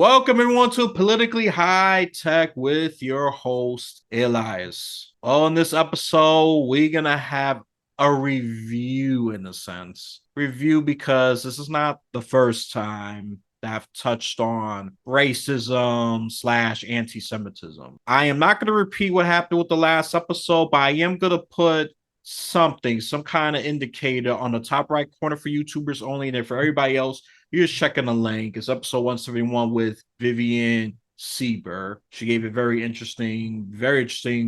Welcome everyone to Politically High Tech with your host Elias. On this episode, we're gonna have a review in a sense. Review because this is not the first time that I've touched on racism slash anti-Semitism. I am not gonna repeat what happened with the last episode, but I am gonna put some kind of indicator on the top right corner for YouTubers only, and then for everybody else you're just checking the link. It's episode 171 with Vivian Sieber. She gave a very interesting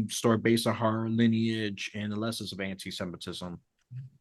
story based on her lineage and the lessons of anti-Semitism.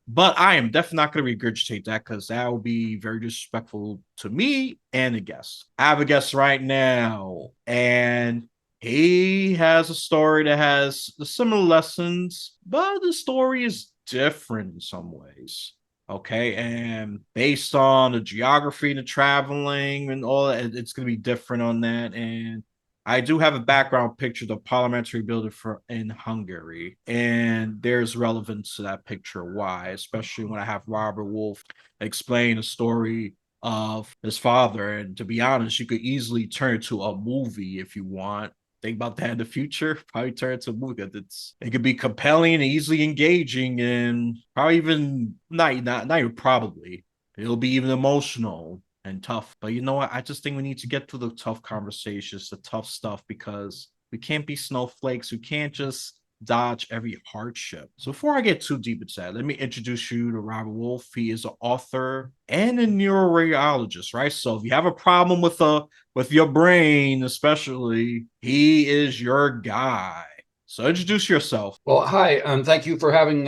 But I am definitely not going to regurgitate that because that will be very disrespectful to me and the guest. I have a guest right now, and he has a story that has the similar lessons, but the story is different in some ways. Okay, and based on the geography and the traveling and all that, it's going to be different on that. And I do have a background picture of the parliamentary building in Hungary, and there's relevance to that picture. Why? Especially when I have Robert Wolf explain the story of his father. And to be honest, you could easily turn it to a movie if you want. Think about that in the future. Probably turn it to a movie. It could be compelling and easily engaging, and probably even not even probably. It'll be even emotional and tough. But you know what? I just think we need to get to the tough conversations, the tough stuff, because we can't be snowflakes. We can't just dodge every hardship. So before I get too deep into that, let me introduce you to Robert Wolf. He is an author and a neuroradiologist, right? So if you have a problem with your brain, especially, he is your guy. So introduce yourself. Well, hi, and thank you for having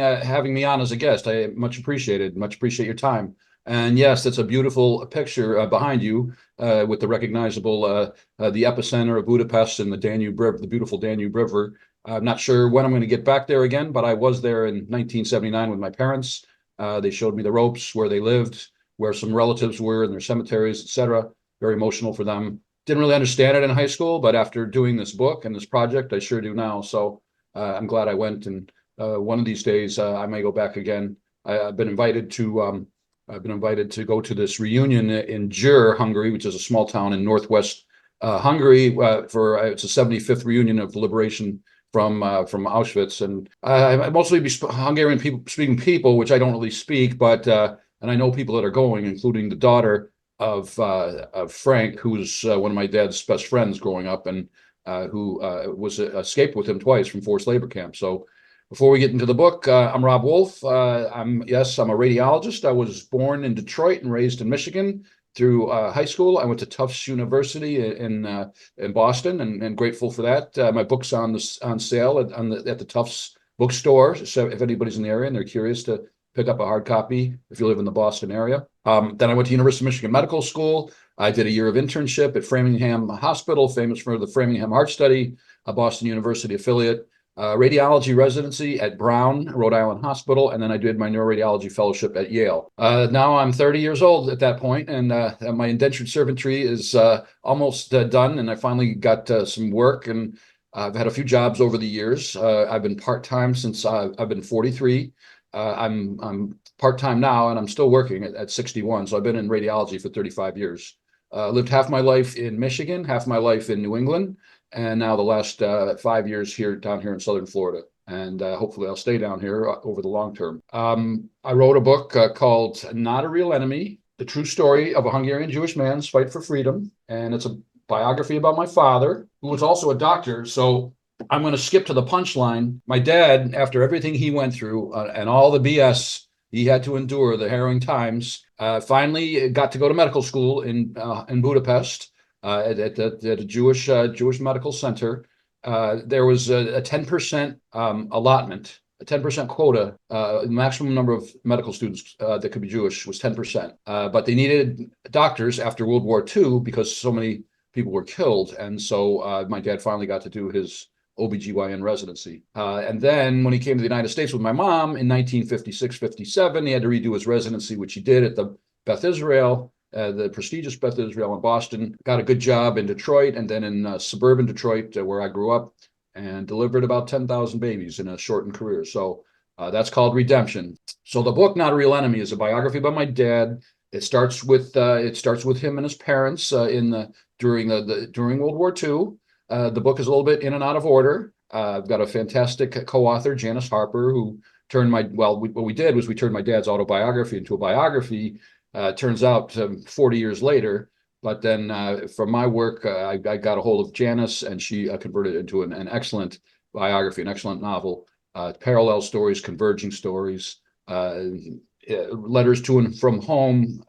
me on as a guest. I much appreciate your time. And yes, it's a beautiful picture behind you with the recognizable the epicenter of Budapest and the Danube River, the beautiful Danube River. I'm not sure when I'm going to get back there again, but I was there in 1979 with my parents. They showed me the ropes, where they lived, where some relatives were, and their cemeteries, etc. Very emotional for them. Didn't really understand it in high school, but after doing this book and this project, I sure do now. So I'm glad I went, and one of these days I may go back again. I've been invited to go to this reunion in Győr, Hungary, which is a small town in northwest Hungary, for it's a 75th reunion of the liberation from Auschwitz, and I mostly be Hungarian speaking people, which I don't really speak, but and I know people that are going, including the daughter of Frank, who's one of my dad's best friends growing up, and who was escaped with him twice from forced labor camps. So before we get into the book, I'm Rob Wolf. I'm a radiologist. I was born in Detroit and raised in Michigan. Through high school, I went to Tufts University in Boston, and grateful for that. My book's on sale at the Tufts bookstore. So if anybody's in the area and they're curious to pick up a hard copy, if you live in the Boston area. Then I went to University of Michigan Medical School. I did a year of internship at Framingham Hospital, famous for the Framingham Heart Study, a Boston University affiliate. Radiology residency at Brown, Rhode Island Hospital, and then I did my neuroradiology fellowship at Yale. Now I'm 30 years old at that point, and my indentured servantry is almost done, and I finally got some work, and I've had a few jobs over the years. I've been part-time since I've been 43. I'm part-time now, and I'm still working at 61, so I've been in radiology for 35 years. Lived half my life in Michigan, half my life in New England, and now the last 5 years down here in Southern Florida. And hopefully I'll stay down here over the long term. I wrote a book called Not a Real Enemy, The True Story of a Hungarian Jewish Man's Fight for Freedom. And it's a biography about my father, who was also a doctor. So I'm going to skip to the punchline. My dad, after everything he went through and all the BS he had to endure, the harrowing times, finally got to go to medical school in Budapest. At a Jewish medical center, there was a 10% allotment, a 10% quota. The maximum number of medical students that could be Jewish was 10%. But they needed doctors after World War II because so many people were killed. And so my dad finally got to do his OBGYN residency. And then when he came to the United States with my mom in 1956-57, he had to redo his residency, which he did at the Beth Israel. The prestigious Beth Israel in Boston, got a good job in Detroit, and then in suburban Detroit, where I grew up, and delivered about 10,000 babies in a shortened career. So that's called Redemption. So the book, Not a Real Enemy, is a biography about my dad. it starts with him and his parents in the during World War II. The book is a little bit in and out of order. I've got a fantastic co-author, Janice Harper, who turned what we did was we turned my dad's autobiography into a biography. Turns out 40 years later. But then from my work, I got a hold of Janice, and she converted it into an excellent biography, an excellent novel, parallel stories, converging stories, letters to and from home,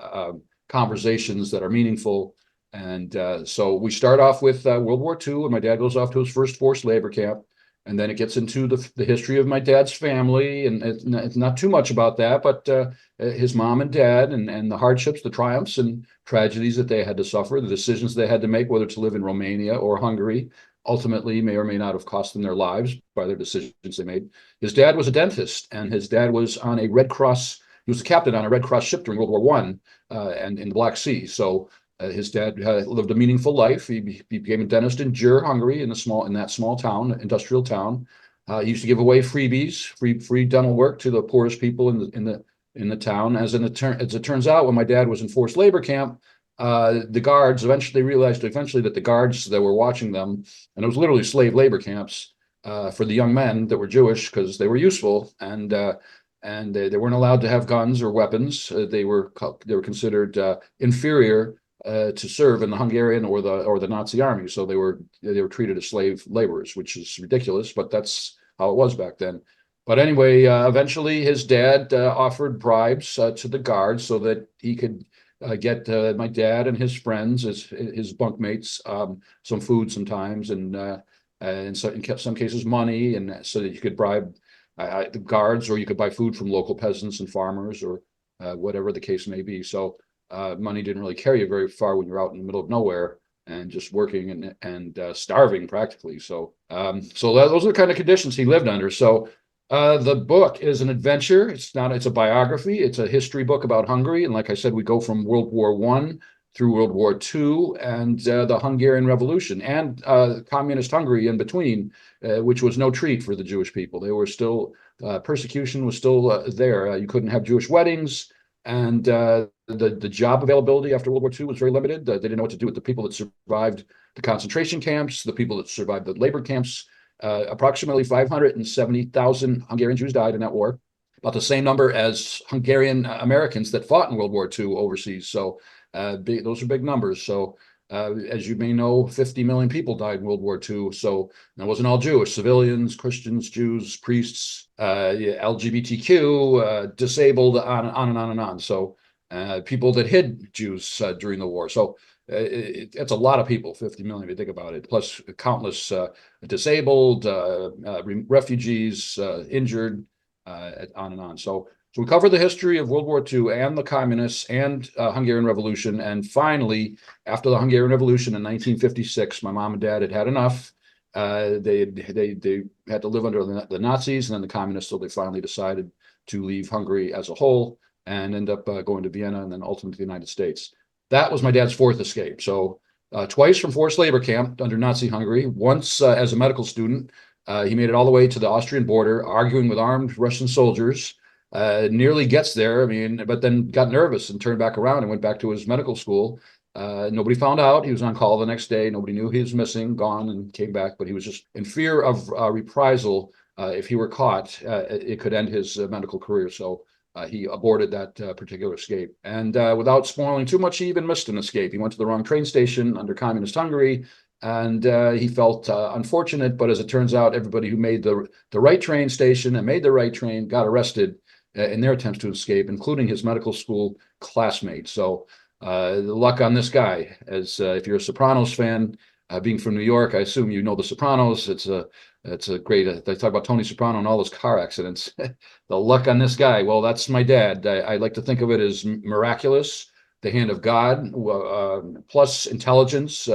conversations that are meaningful. And so we start off with World War II, and my dad goes off to his first forced labor camp. And then it gets into the history of my dad's family, and it's not too much about that, but his mom and dad, and the hardships, the triumphs and tragedies that they had to suffer, the decisions they had to make, whether to live in Romania or Hungary, ultimately may or may not have cost them their lives by their decisions they made. His dad was a dentist, and his dad was on a Red Cross. He was a captain on a Red Cross ship during World War I, and in the Black Sea. So his dad lived a meaningful life. He became a dentist in Győr, Hungary, in that small town, industrial town. He used to give away freebies, free dental work to the poorest people in the town. As it turns out, when my dad was in forced labor camp, the guards eventually realized that the guards that were watching them, and it was literally slave labor camps for the young men that were Jewish because they were useful, and they weren't allowed to have guns or weapons. They were considered inferior to serve in the Hungarian or the Nazi army. So they were treated as slave laborers, which is ridiculous, but that's how it was back then. But anyway, eventually his dad offered bribes to the guards so that he could get my dad and his friends, his bunkmates, some food sometimes, and in some cases money, and so that you could bribe the guards, or you could buy food from local peasants and farmers, or whatever the case may be. So money didn't really carry you very far when you're out in the middle of nowhere and just working and starving practically. So those are the kind of conditions he lived under. So the book is an adventure. It's a biography. It's a history book about Hungary. And like I said, we go from World War I through World War II and the Hungarian Revolution and communist Hungary in between, which was no treat for the Jewish people. They were still, persecution was still there. You couldn't have Jewish weddings. And the job availability after World War II was very limited. They didn't know what to do with the people that survived the concentration camps, the people that survived the labor camps. Approximately 570,000 Hungarian Jews died in that war, about the same number as Hungarian Americans that fought in World War II overseas. So those are big numbers. So as you may know, 50 million people died in World War II. So it wasn't all Jewish, civilians, Christians, Jews, priests, LGBTQ, disabled, on and on and on. So people that hid Jews during the war. So it's a lot of people, 50 million if you think about it, plus countless disabled, refugees, injured, on and on. So we cover the history of World War II and the communists and Hungarian Revolution. And finally, after the Hungarian Revolution in 1956, my mom and dad had enough. They had to live under the Nazis and then the communists, so they finally decided to leave Hungary as a whole and end up going to Vienna and then ultimately the United States. That was my dad's fourth escape. So twice from forced labor camp under Nazi Hungary, once as a medical student. He made it all the way to the Austrian border, arguing with armed Russian soldiers. Nearly gets there, but then got nervous and turned back around and went back to his medical school. Nobody found out. He was on call the next day. Nobody knew he was missing, gone, and came back. But he was just in fear of reprisal. If he were caught, it could end his medical career. So he aborted that particular escape. And without spoiling too much, he even missed an escape. He went to the wrong train station under communist Hungary, and he felt unfortunate. But as it turns out, everybody who made the right train station and made the right train got arrested in their attempts to escape, including his medical school classmates. So the luck on this guy, as if you're a Sopranos fan, being from New York, I assume you know the Sopranos. It's a great. They talk about Tony Soprano and all those car accidents. The luck on this guy. Well, that's my dad. I like to think of it as miraculous, the hand of God, plus intelligence,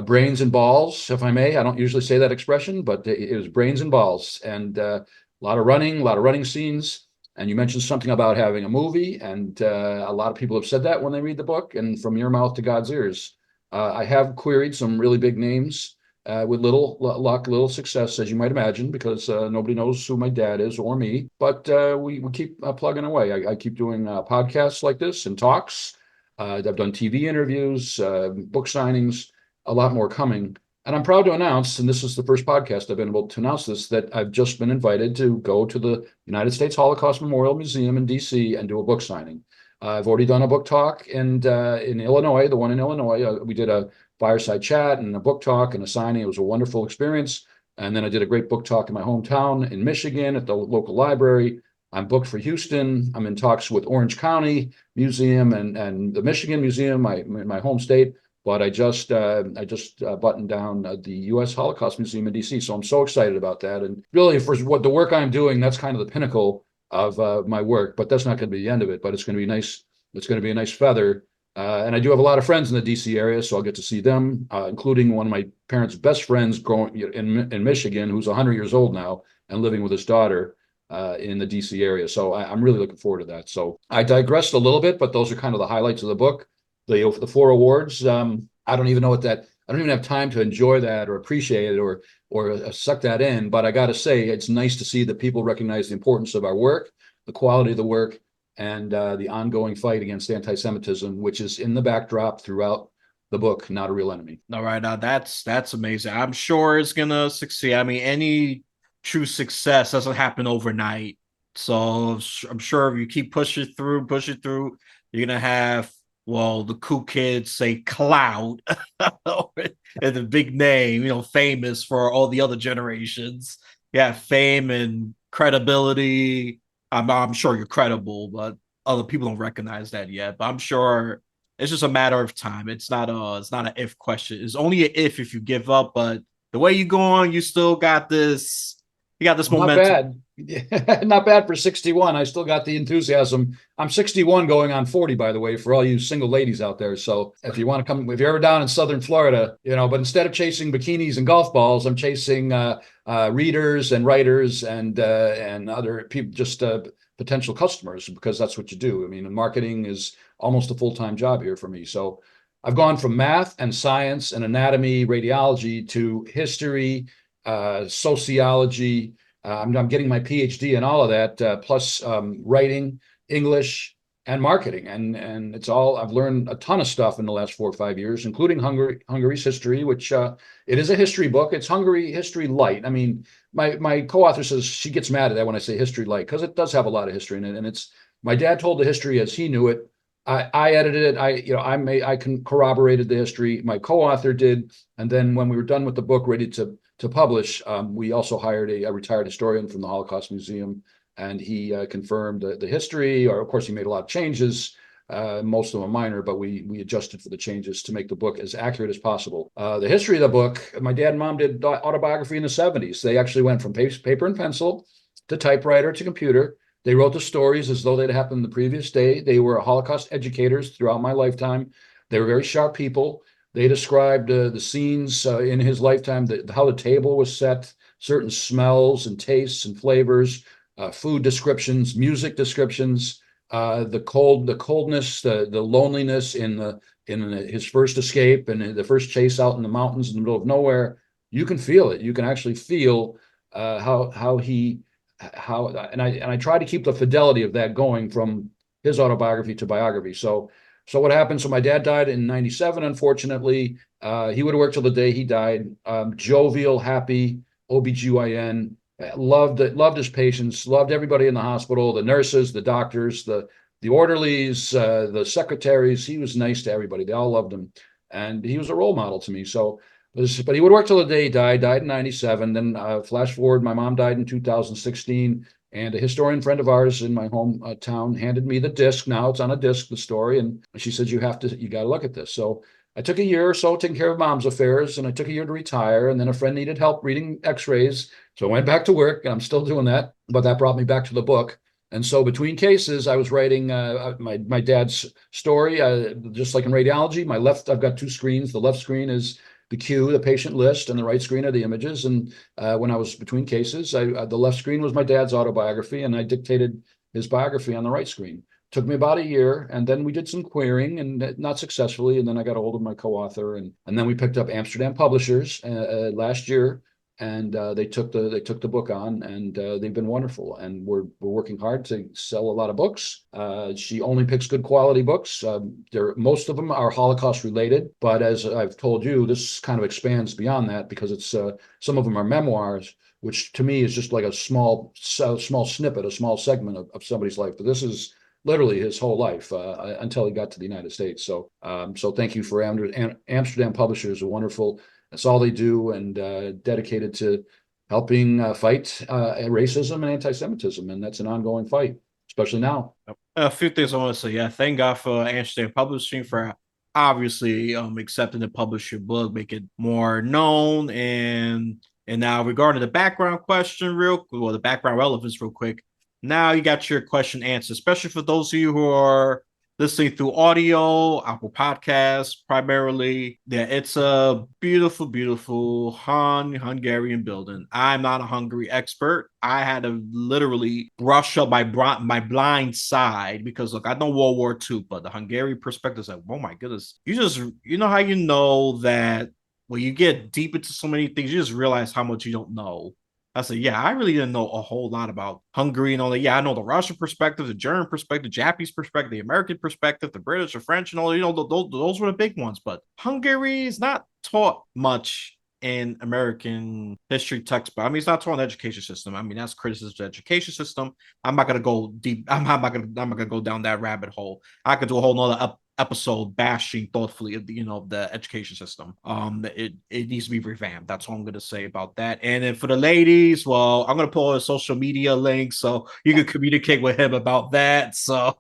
brains and balls, if I may. I don't usually say that expression, but it was brains and balls, and a lot of running scenes. And you mentioned something about having a movie, and a lot of people have said that when they read the book, and from your mouth to God's ears. I have queried some really big names with little luck, little success, as you might imagine, because nobody knows who my dad is or me. But we keep plugging away. I keep doing podcasts like this and talks. I've done TV interviews, book signings, a lot more coming. And I'm proud to announce, and this is the first podcast I've been able to announce this, that I've just been invited to go to the United States Holocaust Memorial Museum in DC and do a book signing. I've already done a book talk in Illinois, the one in Illinois. We did a fireside chat and a book talk and a signing. It was a wonderful experience. And then I did a great book talk in my hometown in Michigan at the local library. I'm booked for Houston. I'm in talks with Orange County Museum and the Michigan Museum, my home state. But I just buttoned down the U.S. Holocaust Museum in D.C. So I'm so excited about that. And really, for what the work I'm doing, that's kind of the pinnacle of my work. But that's not going to be the end of it. But it's going to be nice. It's going to be a nice feather. And I do have a lot of friends in the D.C. area, so I'll get to see them, including one of my parents' best friends growing in Michigan, who's 100 years old now and living with his daughter in the DC area. So I'm really looking forward to that. So I digressed a little bit, but those are kind of the highlights of the book. The 4 awards. I don't even know what that. I don't even have time to enjoy that or appreciate it or suck that in. But I got to say, it's nice to see that people recognize the importance of our work, the quality of the work, and the ongoing fight against anti-Semitism, which is in the backdrop throughout the book, Not a Real Enemy. All right, that's amazing. I'm sure it's gonna succeed. I mean, any true success doesn't happen overnight. So I'm sure if you keep pushing through, you're gonna have the cool kids say cloud and the big name, famous for all the other generations. Yeah, fame and credibility. I'm sure you're credible, but other people don't recognize that yet. But I'm sure it's just a matter of time. It's not an if question. It's only an if you give up. But the way you go on, you still got this. You got this Not momentum. bad. Not bad for 61. I still got the enthusiasm. I'm 61 going on 40, by the way, for all you single ladies out there. So if you want to come, if you're ever down in Southern Florida, but instead of chasing bikinis and golf balls, I'm chasing readers and writers and other people, just potential customers, because that's what you do. I mean, marketing is almost a full-time job here for me. So I've gone from math and science and anatomy, radiology to history, sociology. I'm getting my PhD in all of that, plus writing, English, and marketing. And it's all, I've learned a ton of stuff in the last 4 or 5 years, including Hungary's history, which it is a history book. It's Hungary history light. I mean, my co-author says she gets mad at that when I say history light, because it does have a lot of history in it. And it's, my dad told the history as he knew it. I edited it. I corroborated the history. My co-author did. And then when we were done with the book, ready to publish, we also hired a retired historian from the Holocaust Museum, and he confirmed the history. Or, of course, he made a lot of changes, most of them minor, but we adjusted for the changes to make the book as accurate as possible. The history of the book, my dad and mom did autobiography in the 70s. They actually went from paper and pencil to typewriter to computer. They wrote the stories as though they'd happened the previous day. They were Holocaust educators throughout my lifetime. They were very sharp people. They described the scenes in his lifetime, how the table was set, certain smells and tastes and flavors, food descriptions, music descriptions, the coldness, the loneliness in his first escape and the first chase out in the mountains in the middle of nowhere. You can feel it. You can actually feel and I try to keep the fidelity of that going from his autobiography to biography. So what happened? So my dad died in 97, unfortunately. He would have worked till the day he died. Jovial, happy, OBGYN, loved his patients, loved everybody in the hospital, the nurses, the doctors, the orderlies, the secretaries. He was nice to everybody. They all loved him. And he was a role model to me. So, but he would work till the day he died in 97. Then flash forward, my mom died in 2016. And a historian friend of ours in my hometown handed me the disc. Now it's on a disc, the story. And she said, you got to look at this. So I took a year or so taking care of mom's affairs, and I took a year to retire. And then a friend needed help reading x-rays. So I went back to work, and I'm still doing that. But that brought me back to the book. And so between cases, I was writing my dad's story, just like in radiology. I've got 2 screens. The left screen is the queue, the patient list, and the right screen are the images. And when I was between cases, the left screen was my dad's autobiography, and I dictated his biography on the right screen. Took me about a year, and then we did some querying, and not successfully. And then I got a hold of my co-author, and then we picked up Amsterdam Publishers last year. and they took the book on, and they've been wonderful. And we're working hard to sell a lot of books. She only picks good quality books. Most of them are Holocaust related, but as I've told you, this kind of expands beyond that because it's some of them are memoirs, which to me is just like a small snippet, a small segment of somebody's life. But this is literally his whole life until he got to the United States. So thank you for Amsterdam Publishers, a wonderful. That's all they do, and dedicated to helping fight racism and anti-Semitism, and that's an ongoing fight, especially now. A few things I want to say. Yeah, thank God for Amsterdam Publishing for obviously accepting to publish your book, make it more known. And now regarding the background question, the background relevance, real quick. Now you got your question answered, especially for those of you who are listening through audio, Apple Podcasts primarily. Yeah, it's a beautiful, beautiful Hungarian building. I'm not a Hungary expert. I had to literally brush up my blind side because look, I know World War II, but the Hungarian perspective is like, oh my goodness, you know how you know that when you get deep into so many things, you just realize how much you don't know. I said, yeah, I really didn't know a whole lot about Hungary and all that. Yeah, I know the Russian perspective, the German perspective, the Japanese perspective, the American perspective, the British, the French, and all. Those were the big ones. But Hungary is not taught much in American history textbook. I mean, it's not taught in the education system. I mean, that's criticism of the education system. I'm not gonna go deep. I'm not gonna go down that rabbit hole. I could do a whole nother episode bashing thoughtfully of the education system. It needs to be revamped. That's all I'm gonna say about that. And then for the ladies, well, I'm gonna put a social media link so you can communicate with him about that. So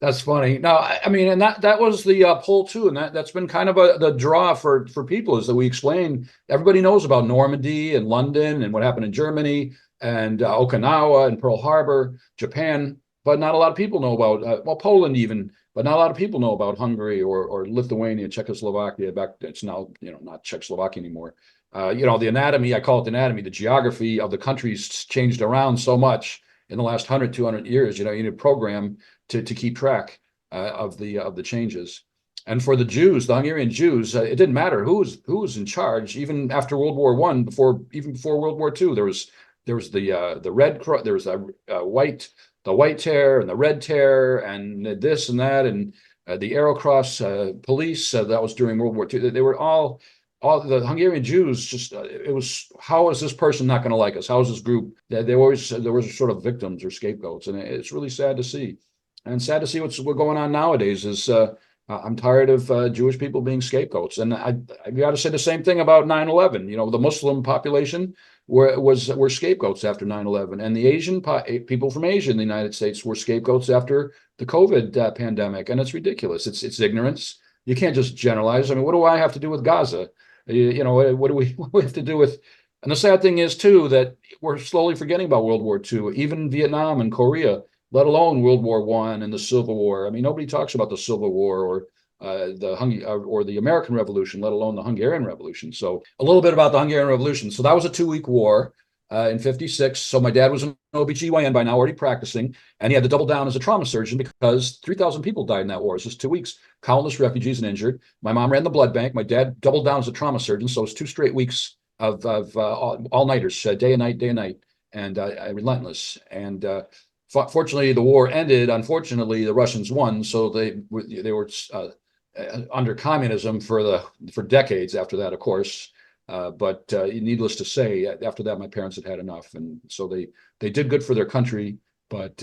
That's funny. No, I mean, and that was the poll too, and that's been kind of the draw for people is that we explain. Everybody knows about Normandy and London and what happened in Germany and Okinawa and Pearl Harbor, Japan, but not a lot of people know about Poland even, but not a lot of people know about Hungary or Lithuania, Czechoslovakia. Back it's now not Czechoslovakia anymore. The anatomy, I call it the anatomy, the geography of the countries changed around so much in the last 100, 200 years. You need a program to keep track of the changes. And for the Jews, the Hungarian Jews, it didn't matter who was in charge. Even after World War I, even before World War II, there was the Red Cross, there was a white terror and the red terror and this and that and the Arrow Cross police. That was during World War II. They were all the Hungarian Jews. Just it was, how is this person not going to like us? How is this group? They always there was sort of victims or scapegoats, and it's really sad to see. And sad to see what's going on nowadays. Is I'm tired of Jewish people being scapegoats, and I got to say the same thing about 9/11. The Muslim population were scapegoats after 9/11, and the Asian people from Asia in the United States were scapegoats after the COVID pandemic. And it's ridiculous. It's ignorance. You can't just generalize. I mean, what do I have to do with Gaza? What do we have to do with? And the sad thing is too that we're slowly forgetting about World War II, even Vietnam and Korea, let alone World War I and the Civil War. I mean, nobody talks about the Civil War or the American Revolution, let alone the Hungarian Revolution. So a little bit about the Hungarian Revolution. So that was a 2-week war in '56. So my dad was an OBGYN by now, already practicing, and he had to double down as a trauma surgeon because 3,000 people died in that war. It's just 2 weeks, countless refugees and injured. My mom ran the blood bank. My dad doubled down as a trauma surgeon. So it was 2 straight weeks of all-nighters, day and night, and relentless. And fortunately, the war ended. Unfortunately, the Russians won, so they were under communism for decades after that, of course. But needless to say, after that, my parents had had enough, and so they did good for their country. But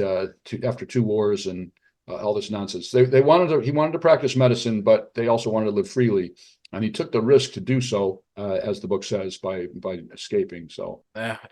after 2 wars and all this nonsense, he wanted to practice medicine, but they also wanted to live freely, and he took the risk to do so, as the book says, by escaping. So,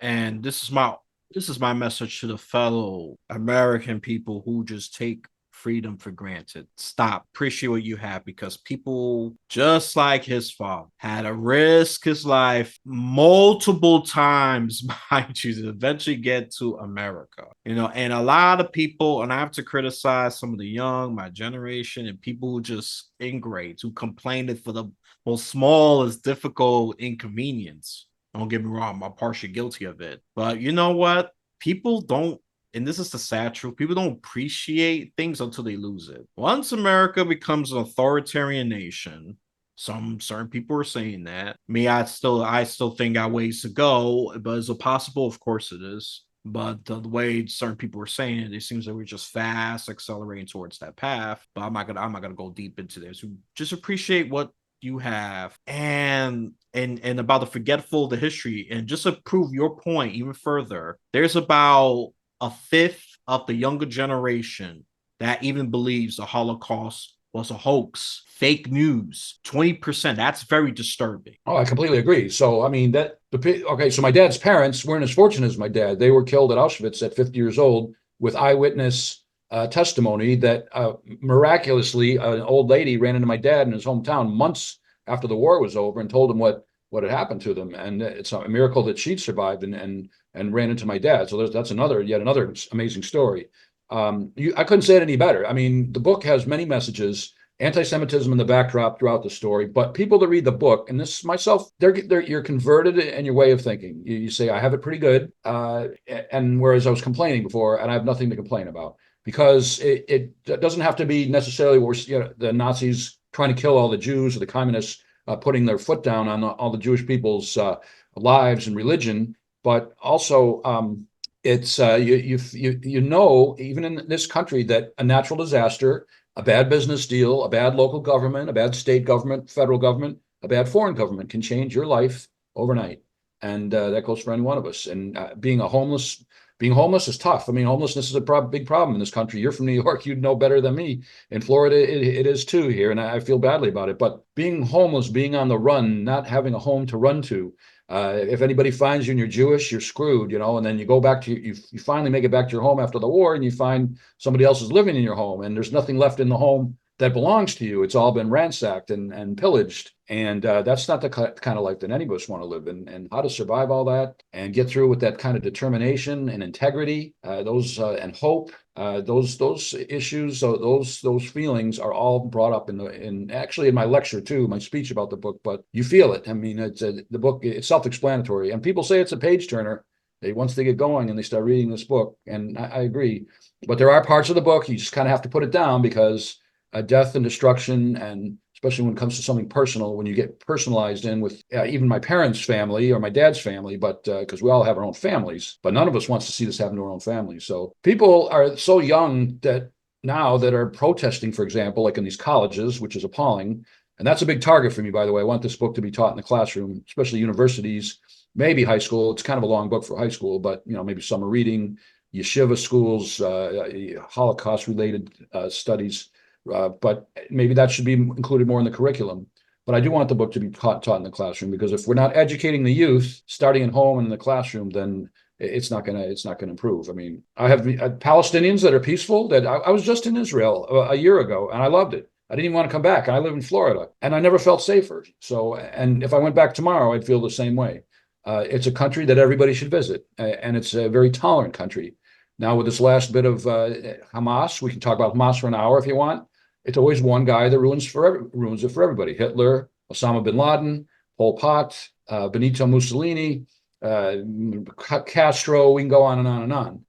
and this is my message to the fellow American people who just take freedom for granted. Stop. Appreciate what you have, because people just like his father had to risk his life multiple times, mind you, to eventually get to America. And a lot of people, and I have to criticize some of the young, my generation, and people who just ingrates, who complained it for the most smallest difficult inconvenience. Don't get me wrong, I'm partially guilty of it. But you know what? People don't, and this is the sad truth, people don't appreciate things until they lose it. Once America becomes an authoritarian nation, Some certain people are saying that. Me, I still think got ways to go, but is it possible? Of course it is. But the way certain people were saying it seems like we're just fast accelerating towards that path. But I'm not gonna go deep into this. Just appreciate what you have, and about the history, and just to prove your point even further, there's about a fifth of the younger generation that even believes the Holocaust was a hoax, fake news. 20%. That's very disturbing. Oh, I completely agree. So, I mean, okay. So, my dad's parents weren't as fortunate as my dad. They were killed at Auschwitz at 50 years old with eyewitness testimony that miraculously an old lady ran into my dad in his hometown months after the war was over and told him what had happened to them. And it's a miracle that she'd survived and ran into my dad. So that's yet another amazing story. I couldn't say it any better. I mean, the book has many messages, anti-Semitism in the backdrop throughout the story, but people that read the book, and this myself, you're converted in your way of thinking. You say, I have it pretty good, and whereas I was complaining before, and I have nothing to complain about because it doesn't have to be necessarily where the Nazis trying to kill all the Jews or the communists putting their foot down on all the Jewish people's lives and religion, but also it's you know, even in this country, that a natural disaster, a bad business deal, a bad local government, a bad state government, federal government, a bad foreign government can change your life overnight, and that goes for any one of us. And being homeless is tough. I mean, homelessness is a big problem in this country. You're from New York, you'd know better than me. In Florida, it is too here, and I feel badly about it. But being homeless, being on the run, not having a home to run to, if anybody finds you and you're Jewish, you're screwed, and then you go back to you finally make it back to your home after the war, and you find somebody else is living in your home, and there's nothing left in the home that belongs to you. It's all been ransacked and pillaged. And that's not the kind of life that any of us want to live in. And how to survive all that and get through with that kind of determination and integrity, and hope, those issues, those feelings are all brought up in actually in my lecture too, my speech about the book. But you feel it. I mean, the book, it's self-explanatory, and people say it's a page turner. Once they get going and they start reading this book, and I agree. But there are parts of the book you just kind of have to put it down because death and destruction, and especially when it comes to something personal, when you get personalized in with even my parents' family or my dad's family, but because we all have our own families, but none of us wants to see this happen to our own family. So people are so young that are protesting, for example, like in these colleges, which is appalling. And that's a big target for me, by the way. I want this book to be taught in the classroom, especially universities, maybe high school. It's kind of a long book for high school, but maybe summer reading, yeshiva schools, Holocaust-related studies. But maybe that should be included more in the curriculum. But I do want the book to be taught in the classroom, because if we're not educating the youth starting at home and in the classroom, then it's not gonna improve. I mean, I have Palestinians that are peaceful. That I was just in Israel a year ago, and I loved it. I didn't even want to come back. I live in Florida, and I never felt safer. So, and if I went back tomorrow, I'd feel the same way. It's a country that everybody should visit, and it's a very tolerant country. Now, with this last bit of Hamas, we can talk about Hamas for an hour if you want. It's always one guy that ruins it for everybody. Hitler, Osama bin Laden, Pol Pot, Benito Mussolini, Castro. We can go on and on and on.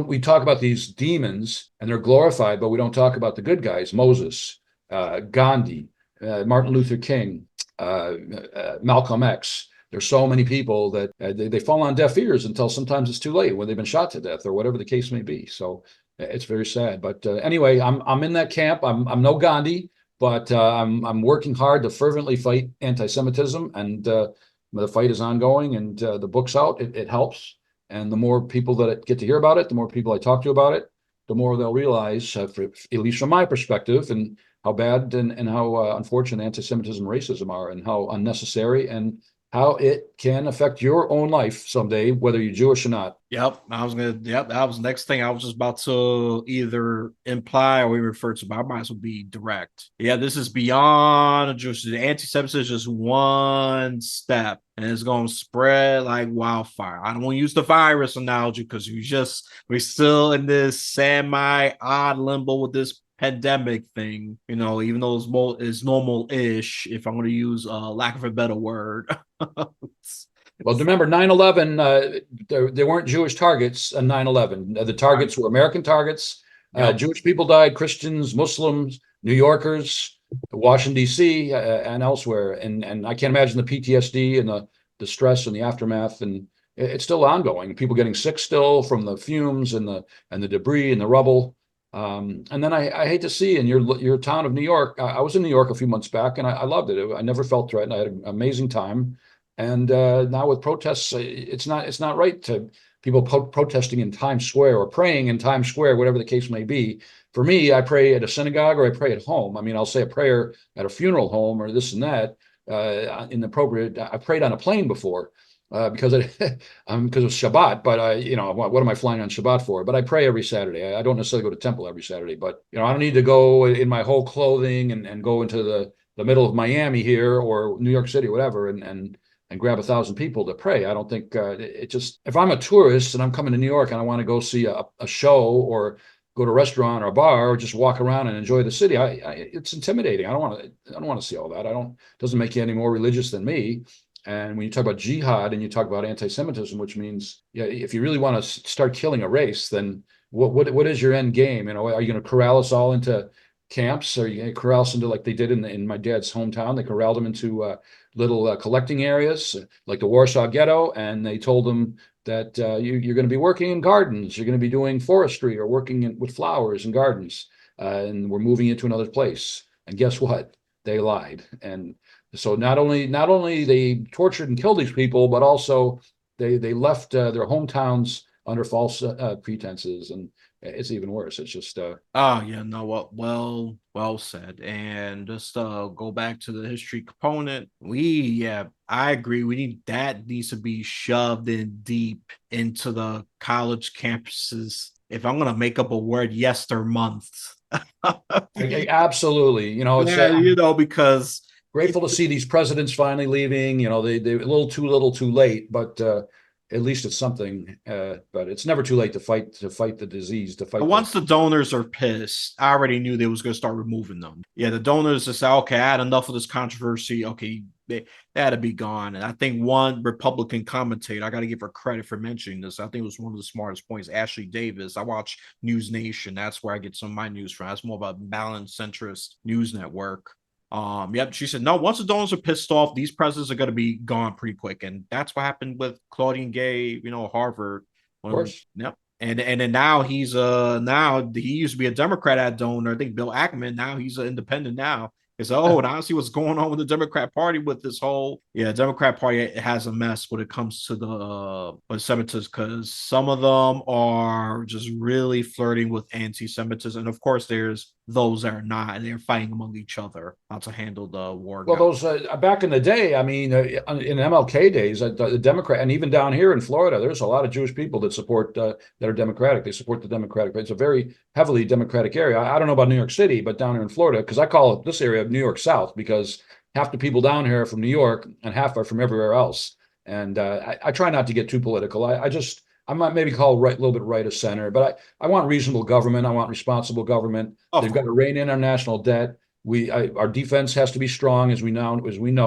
We talk about these demons and they're glorified, but we don't talk about the good guys. Moses, Gandhi, Martin Luther King, Malcolm X. There's so many people that they fall on deaf ears until sometimes it's too late when they've been shot to death or whatever the case may be. So it's very sad. But anyway, I'm in that camp. I'm no Gandhi, but I'm working hard to fervently fight anti-Semitism, and the fight is ongoing. And the book's out. It helps, and the more people that get to hear about it, the more people I talk to about it, the more they'll realize, at least from my perspective, and how bad and how unfortunate anti-Semitism, racism are, and how unnecessary, and how it can affect your own life someday, whether you're Jewish or not. Yep, that was the next thing I was just about to either imply or we refer to, but I might as well be direct. Yeah, this is beyond Jewish. The anti-Semitism is just one step, and it's going to spread like wildfire. I don't want to use the virus analogy because we're still in this semi-odd limbo with this pandemic thing, even though it's normal-ish, if I'm going to use lack of a better word. Well, remember 9/11, there weren't Jewish targets on 9/11. The targets were American targets. Yep. Jewish people died, Christians, Muslims, New Yorkers, Washington D.C. And elsewhere, and I can't imagine the PTSD and the stress and the aftermath, and it's still ongoing. People getting sick still from the fumes and the debris and the rubble. And then I hate to see in your town of New York. I was in New York a few months back, and I loved it. I never felt threatened. I had an amazing time. And now with protests, it's not right to people protesting in Times Square or praying in Times Square, whatever the case may be. For me, I pray at a synagogue or I pray at home. I mean, I'll say a prayer at a funeral home or this and that. Inappropriate. I prayed on a plane before because because of Shabbat. But what am I flying on Shabbat for? But I pray every Saturday. I don't necessarily go to temple every Saturday, but I don't need to go in my whole clothing and go into the middle of Miami here or New York City or whatever and grab 1,000 people to pray. I don't think it just, if I'm a tourist and I'm coming to New York and I want to go see a show or go to a restaurant or a bar or just walk around and enjoy the city, it's intimidating. I don't want to see all that. Doesn't make you any more religious than me. And when you talk about jihad and you talk about anti-Semitism, which means, yeah, if you really want to start killing a race, then what is your end game? Are you going to corral us all into camps? Are you going to corral us into, like they did in my dad's hometown? They corralled them into little collecting areas like the Warsaw Ghetto, and they told them that you're going to be working in gardens, you're going to be doing forestry or working with flowers and gardens, and we're moving you to another place. And guess what? They lied. And so not only they tortured and killed these people, but also they left their hometowns under false pretenses, and it's even worse. It's just Oh yeah, no, well said. And just go back to the history component. I agree. That needs to be shoved in deep into the college campuses. If I'm gonna make up a word, yester month. absolutely. It's Yeah, because grateful to see these presidents finally leaving. They a little too late, but at least it's something. But it's never too late to fight the disease, to fight once the donors are pissed, I already knew they was going to start removing them. Yeah, the donors just say, okay, I had enough of this controversy. Okay, they had to be gone. And I think one Republican commentator, I got to give her credit for mentioning this. I think it was one of the smartest points. Ashley Davis. I watch News Nation. That's where I get some of my news from. That's more of a balanced centrist news network. Yep. She said, no, once the donors are pissed off, these presidents are going to be gone pretty quick. And that's what happened with Claudine Gay, Harvard. Of course. Yep. And then now he used to be a Democrat at donor. I think Bill Ackman. Now he's an independent now. It's and I see what's going on with the Democrat Party with this whole Democrat Party has a mess when it comes to the Semitism, because some of them are just really flirting with anti-Semitism, and of course there's those that are not, and they're fighting among each other how to handle the war. Well, those back in the day, I mean, in MLK days, the Democrat, and even down here in Florida, there's a lot of Jewish people that support that are Democratic. They support the Democratic. It's a very heavily Democratic area. I don't know about New York City, but down here in Florida, because I call this area New York South, because half the people down here are from New York and half are from everywhere else. And I try not to get too political. I might maybe call a little bit right of center, but I want reasonable government. I want responsible government. They've got to rein in our national debt. Our defense has to be strong, as we know.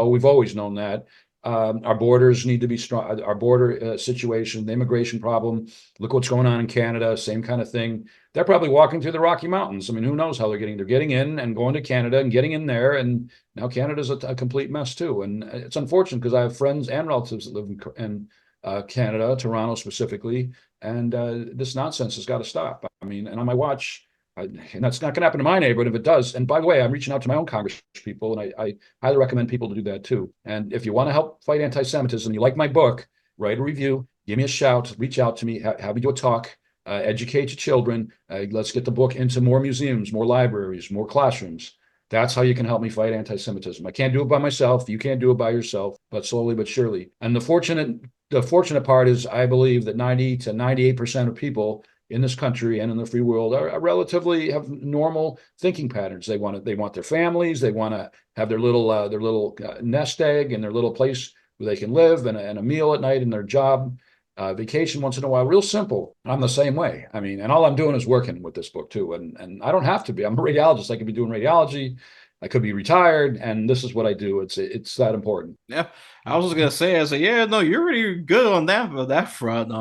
We've always known that. Our borders need to be strong. Our border situation, the immigration problem. Look what's going on in Canada. Same kind of thing. They're probably walking through the Rocky Mountains. I mean, who knows how they're getting? They're getting in and going to Canada and getting in there, and now Canada's a complete mess too. And it's unfortunate because I have friends and relatives that live in Canada, Toronto specifically, and this nonsense has got to stop. I mean, and on my watch. And that's not going to happen in my neighborhood if it does. And by the way, I'm reaching out to my own Congress people, and I highly recommend people to do that too. And if you want to help fight anti-Semitism, you like my book, write a review, give me a shout, reach out to me, have me do a talk, educate your children. Let's get the book into more museums, more libraries, more classrooms. That's how you can help me fight anti-Semitism. I can't do it by myself. You can't do it by yourself, but slowly but surely. And the fortunate part is I believe that 90 to 98% of people in this country and in the free world are relatively have normal thinking patterns. They want their families. They want to have their little nest egg and their little place where they can live and a meal at night and their job, vacation once in a while. Real simple. I'm the same way. I mean, and all I'm doing is working with this book too. And I don't have to be. I'm a radiologist. I could be doing radiology. I could be retired, and this is what I do. It's that important. Yeah, I was just gonna say, I said, yeah, no, you're really good on that front.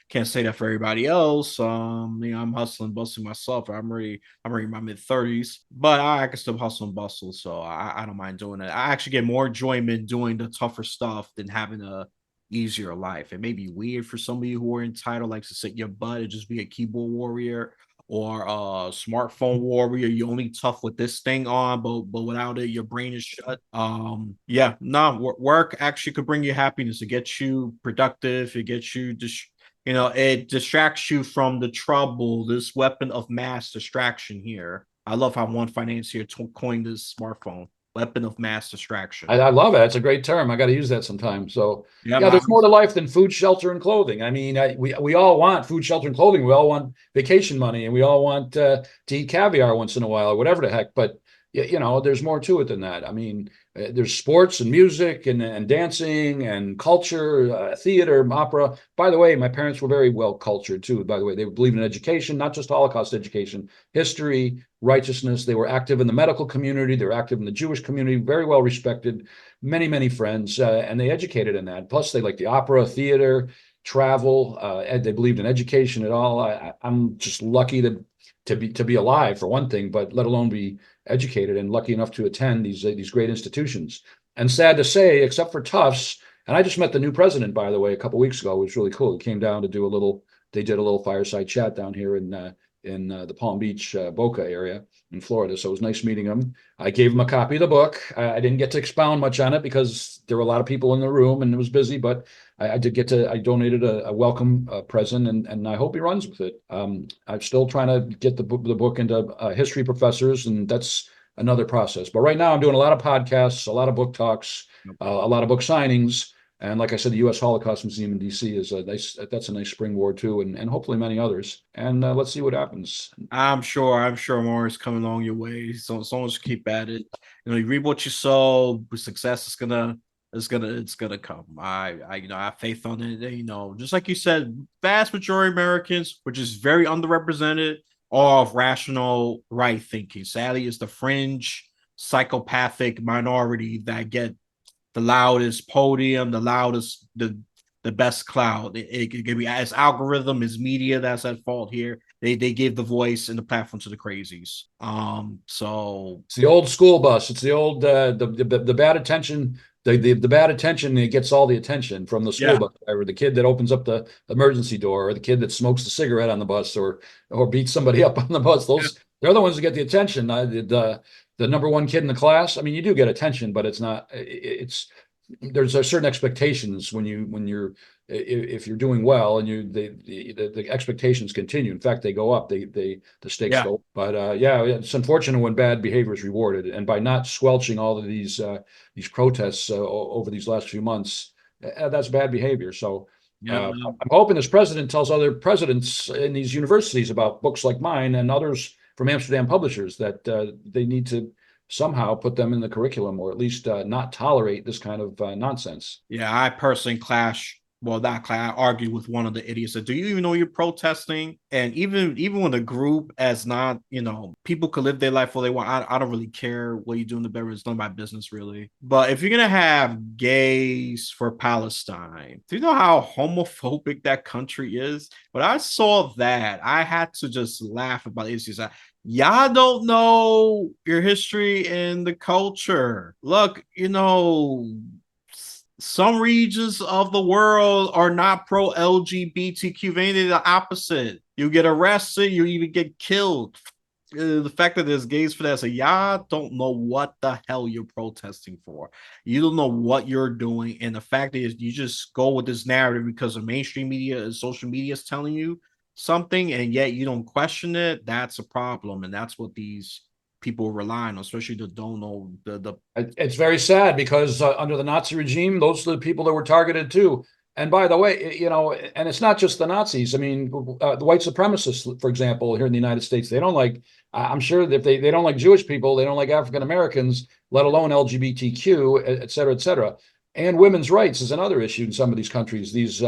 Can't say that for everybody else. I'm hustling, bustling myself. I'm already in my mid 30s, but I can still hustle and bustle, so I don't mind doing it. I actually get more enjoyment doing the tougher stuff than having a easier life. It may be weird for some of you who are entitled, like to sit your butt and just be a keyboard warrior or a smartphone warrior. You only tough with this thing on, but without it, your brain is shut. Yeah, no, work actually could bring you happiness. It gets you productive. It gets you it distracts you from the trouble. This weapon of mass distraction here. I love how one financier coined this smartphone weapon of mass distraction. I love it. It's a great term. I got to use that sometime. So Yeah, yeah, there's more to life than food, shelter, and clothing. I mean, we all want food, shelter, and clothing. We all want vacation money, and we all want to eat caviar once in a while, or whatever the heck. But there's more to it than that. I mean, there's sports and music and dancing and culture, theater, opera. By the way, my parents were very well cultured too. By the way, they believed in education, not just Holocaust education, history, righteousness. They were active in the medical community. They were active in the Jewish community, very well respected, many friends, and they educated in that. Plus, they liked the opera, theater, travel. They believed in education at all. I'm just lucky to be alive for one thing, but let alone be educated and lucky enough to attend these great institutions. And sad to say, except for Tufts, and I just met the new president, by the way, a couple of weeks ago. It was really cool. He came down to do a little. They did a little fireside chat down here in the Palm Beach, Boca area in Florida. So it was nice meeting him. I gave him a copy of the book. I didn't get to expound much on it because there were a lot of people in the room and it was busy, but I did get to, I donated a welcome present and I hope he runs with it. I'm still trying to get the book into history professors, and that's another process. But right now I'm doing a lot of podcasts, a lot of book talks, a lot of book signings. And like I said, the U.S. Holocaust Museum in D.C. That's a nice springboard too, and hopefully many others. And let's see what happens. I'm sure more is coming along your way. So as long as you keep at it, you reap what you sow. Success is it's gonna come. I have faith on it. Just like you said, vast majority of Americans, which is very underrepresented, are of rational right thinking. Sadly, it's the fringe psychopathic minority that get the loudest podium, the best cloud. It can be as algorithm, as media that's at fault here. They give the voice and the platform to the crazies. So It's the old school bus. It's the old the bad attention. The bad attention, it gets all the attention from the school yeah, bus driver, the kid that opens up the emergency door, or the kid that smokes the cigarette on the bus, or beats somebody up on the bus. yeah, They're the ones that get the attention. The number one kid in the class. I mean, you do get attention, but it's not. There's a certain expectations when you're if you're doing well, and the expectations continue. In fact, they go up. The stakes yeah. go up. But yeah, it's unfortunate when bad behavior is rewarded, and by not squelching all of these protests over these last few months, that's bad behavior. So Yeah, I'm hoping this president tells other presidents in these universities about books like mine and others from Amsterdam publishers that they need to somehow put them in the curriculum, or at least not tolerate this kind of nonsense. Yeah, I personally not clash, I argue with one of the idiots that, do you even know you're protesting? And even when a group as not, people could live their life what they want. I don't really care what you do in the bedroom. It's none of my business, really. But if you're gonna have gays for Palestine, do you know how homophobic that country is? But I saw that, I had to just laugh about it. Y'all don't know your history and the culture. Look, some regions of the world are not pro LGBTQ. They're the opposite. You get arrested, you even get killed. The fact that there's gays for that, so y'all don't know what the hell you're protesting for. You don't know what you're doing, and the fact is, you just go with this narrative because the mainstream media and social media is telling you something, and yet you don't question it. That's a problem, and that's what these people rely on, especially the don't know the. It's very sad because under the Nazi regime, those are the people that were targeted too. And by the way, and it's not just the Nazis. I mean, the white supremacists, for example, here in the United States, they don't like. I'm sure that they don't like Jewish people, they don't like African Americans, let alone LGBTQ, et cetera, et cetera. And women's rights is another issue in some of these countries. These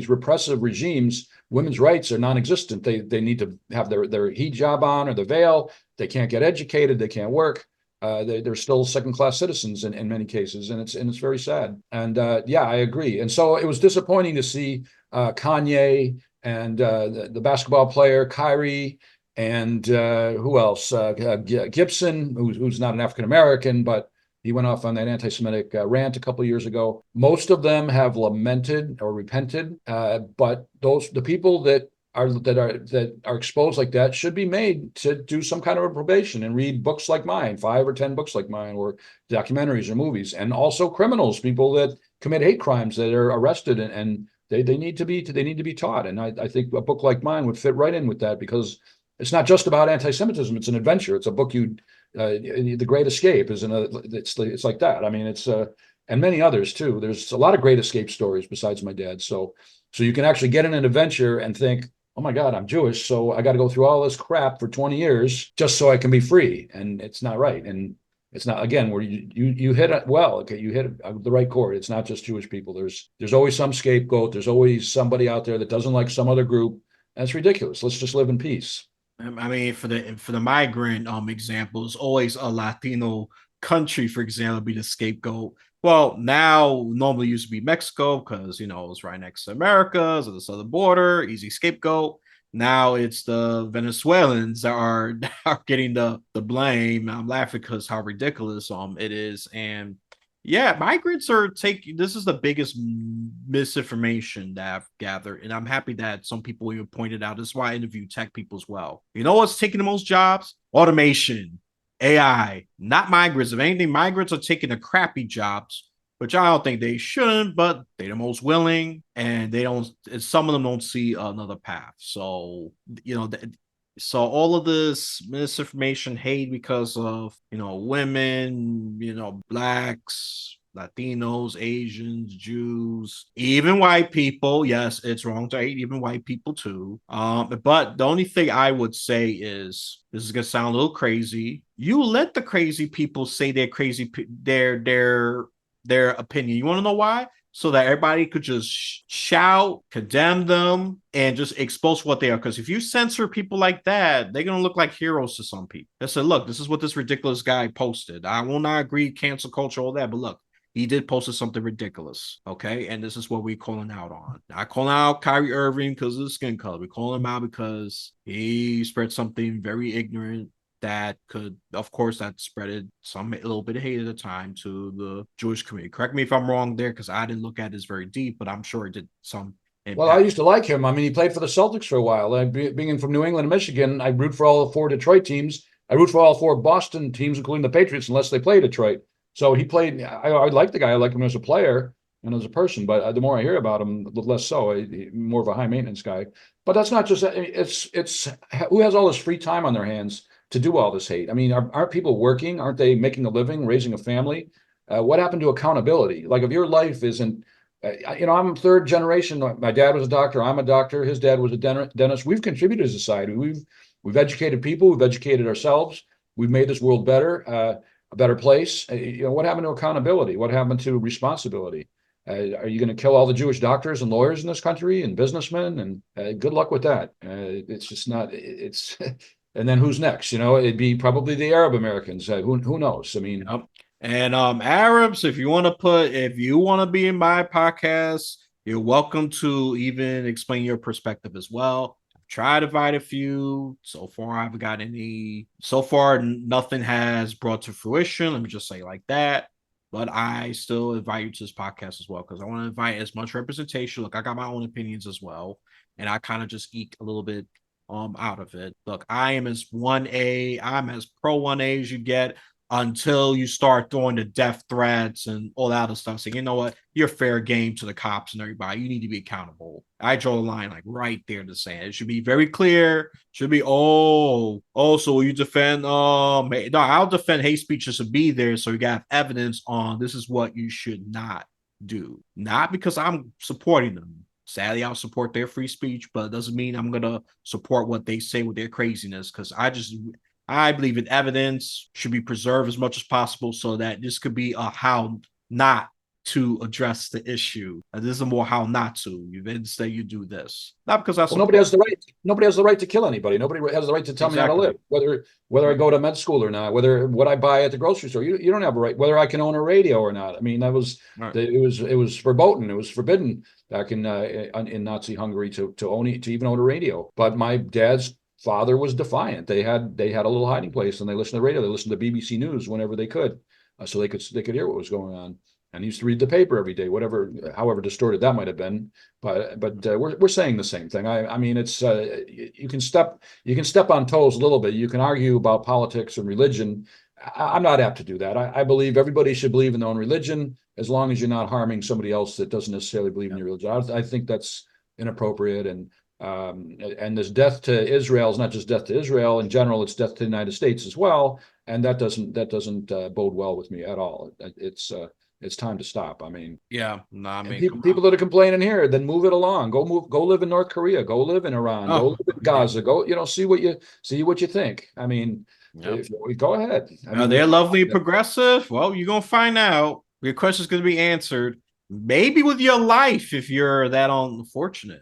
repressive regimes, women's rights are non-existent. They need to have their hijab on or the veil. They can't get educated. They can't work. They're still second-class citizens in many cases, and it's very sad. And yeah, I agree. And so it was disappointing to see Kanye and the basketball player Kyrie and who else? Gibson, who's not an African American, but he went off on that anti-Semitic rant a couple of years ago. Most of them have lamented or repented, but the people that are exposed like that should be made to do some kind of a probation and read books like mine, 5 or 10 books like mine, or documentaries or movies, and also criminals, people that commit hate crimes that are arrested and they need to be taught. And I think a book like mine would fit right in with that, because it's not just about anti-Semitism. It's an adventure. It's a book The Great Escape is it's like that. I mean, it's and many others too. There's a lot of great escape stories besides my dad. So you can actually get in an adventure and think, oh my God, I'm Jewish, so I got to go through all this crap for 20 years just so I can be free. And it's not right. And it's not, again, where you hit it well. Okay, you hit the right chord. It's not just Jewish people. There's always some scapegoat. There's always somebody out there that doesn't like some other group. That's ridiculous. Let's just live in peace. I mean, for the migrant example, it's always a Latino country, for example, be the scapegoat. Well, now normally used to be Mexico because it's right next to America, so the southern border, easy scapegoat. Now it's the Venezuelans that are are getting the blame. I'm laughing because how ridiculous it is. And yeah, migrants are taking this is the biggest misinformation that I've gathered. And I'm happy that some people even pointed out. This is why I interview tech people as well. You know what's taking the most jobs? Automation, AI, not migrants. If anything, migrants are taking the crappy jobs, which I don't think they shouldn't, but they're the most willing, and they don't. Some of them don't see another path. So so all of this misinformation, hate because of women, blacks, Latinos, Asians, Jews, even white people. Yes, it's wrong to hate even white people too. But the only thing I would say is this is gonna sound a little crazy. You let the crazy people say their crazy their opinion. You want to know why? So that everybody could just shout, condemn them, and just expose what they are. Because if you censor people like that, they're going to look like heroes to some people. They said, look, this is what this ridiculous guy posted. I will not agree, cancel culture, all that, but look, he did post something ridiculous. Okay. And this is what we're calling out on. Not calling out Kyrie Irving because of the skin color. We're calling him out because he spread something very ignorant that could, of course, that spreaded some a little bit of hate at the time to the Jewish community. Correct me if I'm wrong there, because I didn't look at this very deep, but I'm sure it did some Well, I impact. used to like him. I mean, he played for the Celtics for a while. Being from New England and Michigan, I root for all 4 Detroit teams. I root for all 4 Boston teams, including the Patriots, unless they play Detroit. So he played. I like the guy. I like him as a player and as a person. But the more I hear about him, the less so. More of a high maintenance guy. But that's not just. It's who has all this free time on their hands to do all this hate. I mean, aren't people working? Aren't they making a living, raising a family? What happened to accountability? Like if your life isn't I'm third generation. My dad was a doctor. I'm a doctor. His dad was a dentist. We've contributed to society. We've educated people. We've educated ourselves. We've made this world better, a better place. What happened to accountability? What happened to responsibility? Are you going to kill all the Jewish doctors and lawyers in this country and businessmen? And good luck with that. It's just not. It's and then who's next? It'd be probably the Arab Americans. Who knows? I mean, Yep. And Arabs, if you want to be in my podcast, you're welcome to even explain your perspective as well. I've tried to invite a few. So far, I haven't got any. So far, nothing has brought to fruition. Let me just say like that. But I still invite you to this podcast as well because I want to invite as much representation. Look, I got my own opinions as well, and I kind of just eke a little bit out of it. Look, I am as 1A. I'm as pro 1A as you get until you start throwing the death threats and all that other stuff. Saying, you know what, you're fair game to the cops and everybody. You need to be accountable. I draw the line like right there to say it should be very clear. Should be so you defend no, I'll defend hate speech just to be there. So you got evidence on this is what you should not do. Not because I'm supporting them. Sadly, I'll support their free speech, but it doesn't mean I'm gonna support what they say with their craziness because I believe in evidence should be preserved as much as possible so that this could be a how not to address the issue. And this is more how not to. You instead you do this. Not because I Well, nobody support. has the right. Nobody has the right to kill anybody. Nobody has the right to tell me how to Exactly. live, whether I go to med school or not, whether what I buy at the grocery store. You don't have a right. Whether I can own a radio or not. I mean, Right. it was verboten. It was forbidden back in Nazi Hungary to even own a radio. But my dad's father was defiant. They had a little hiding place, and they listened to the radio. They listened to BBC News whenever they could, so they could hear what was going on. And he used to read the paper every day, however distorted that might have been. But we're saying the same thing. I mean, it's you can step on toes a little bit. You can argue about politics and religion. I'm not apt to do that. I believe everybody should believe in their own religion as long as you're not harming somebody else that doesn't necessarily believe in your religion. I think that's inappropriate. And this death to Israel is not just death to Israel in general; it's death to the United States as well. And that doesn't bode well with me at all. It's time to stop. I mean, Yeah. No, I and mean, come people on. that are complaining here, then move it along. Go live in North Korea. Go live in Iran. Go Oh, live in yeah. Gaza. Go, see what you think. I mean, Yep. if, go ahead. I Are mean, they lovely and progressive? Well, you're gonna find out. Your question's gonna be answered. Maybe with your life if you're that unfortunate,